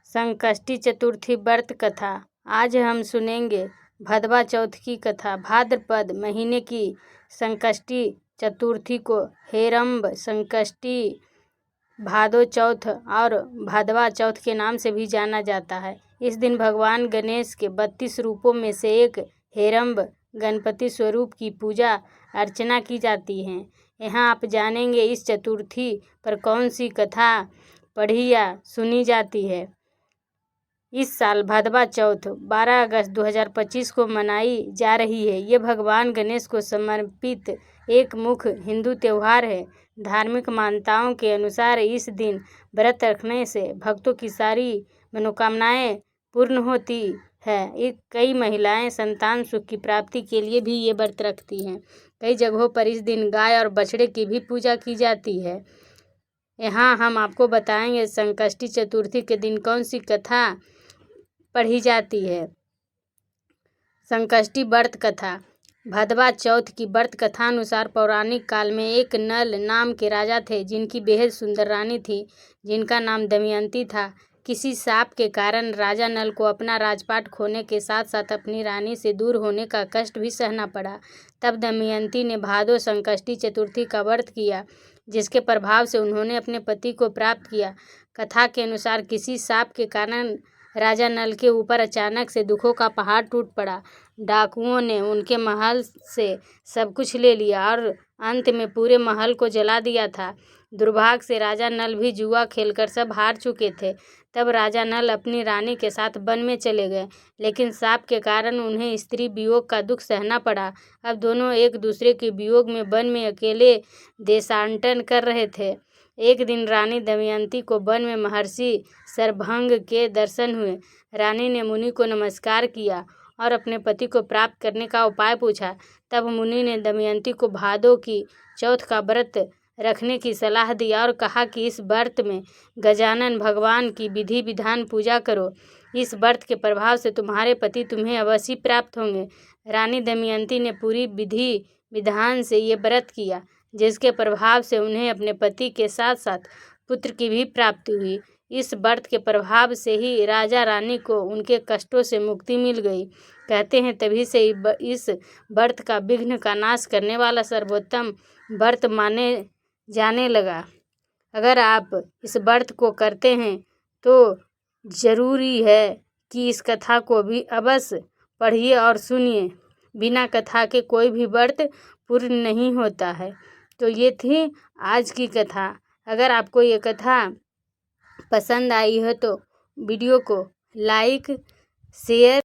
संकष्टी चतुर्थी व्रत कथा। आज हम सुनेंगे भदवा चौथ की कथा। भाद्रपद महीने की संकष्टी चतुर्थी को हेरंब संकष्टी, भादो चौथ और भदवा चौथ के नाम से भी जाना जाता है। इस दिन भगवान गणेश के 32 रूपों में से एक हेरंब गणपति स्वरूप की पूजा अर्चना की जाती है। यहाँ आप जानेंगे इस चतुर्थी पर कौन सी कथा पढ़ी या सुनी जाती है। इस साल भदवा चौथ 12 अगस्त 2025 को मनाई जा रही है। ये भगवान गणेश को समर्पित एक मुख्य हिंदू त्यौहार है। धार्मिक मान्यताओं के अनुसार इस दिन व्रत रखने से भक्तों की सारी मनोकामनाएं पूर्ण होती है। कई महिलाएं संतान सुख की प्राप्ति के लिए भी ये व्रत रखती हैं। कई जगहों पर इस दिन गाय और बछड़े की भी पूजा की जाती है। यहाँ हम आपको बताएंगे संकष्टी चतुर्थी के दिन कौन सी कथा पढ़ी जाती है। संकष्टी व्रत कथा। भदवा चौथ की व्रत कथा अनुसार पौराणिक काल में एक नल नाम के राजा थे, जिनकी बेहद सुंदर रानी थी, जिनका नाम दमयंती था। किसी शाप के कारण राजा नल को अपना राजपाट खोने के साथ साथ अपनी रानी से दूर होने का कष्ट भी सहना पड़ा। तब दमयंती ने भादो संकष्टी चतुर्थी का व्रत किया, जिसके प्रभाव से उन्होंने अपने पति को प्राप्त किया। कथा के अनुसार किसी शाप के कारण राजा नल के ऊपर अचानक से दुखों का पहाड़ टूट पड़ा। डाकुओं ने उनके महल से सब कुछ ले लिया और अंत में पूरे महल को जला दिया था। दुर्भाग्य से राजा नल भी जुआ खेलकर सब हार चुके थे। तब राजा नल अपनी रानी के साथ वन में चले गए, लेकिन शाप के कारण उन्हें स्त्री वियोग का दुख सहना पड़ा। अब दोनों एक दूसरे के वियोग में वन में अकेले देशांतरण कर रहे थे। एक दिन रानी दमयंती को वन में महर्षि सरभंग के दर्शन हुए। रानी ने मुनि को नमस्कार किया और अपने पति को प्राप्त करने का उपाय पूछा। तब मुनि ने दमयंती को भादो की चौथ का व्रत रखने की सलाह दी और कहा कि इस व्रत में गजानन भगवान की विधि विधान पूजा करो। इस व्रत के प्रभाव से तुम्हारे पति तुम्हें अवश्य प्राप्त होंगे। रानी दमयंती ने पूरी विधि विधान से ये व्रत किया, जिसके प्रभाव से उन्हें अपने पति के साथ साथ पुत्र की भी प्राप्ति हुई। इस व्रत के प्रभाव से ही राजा रानी को उनके कष्टों से मुक्ति मिल गई। कहते हैं तभी से इस व्रत का विघ्न का नाश करने वाला सर्वोत्तम व्रत माने जाने लगा। अगर आप इस व्रत को करते हैं तो जरूरी है कि इस कथा को भी अवश्य पढ़िए और सुनिए। बिना कथा के कोई भी व्रत पूर्ण नहीं होता है। तो ये थी आज की कथा। अगर आपको ये कथा पसंद आई हो तो वीडियो को लाइक, शेयर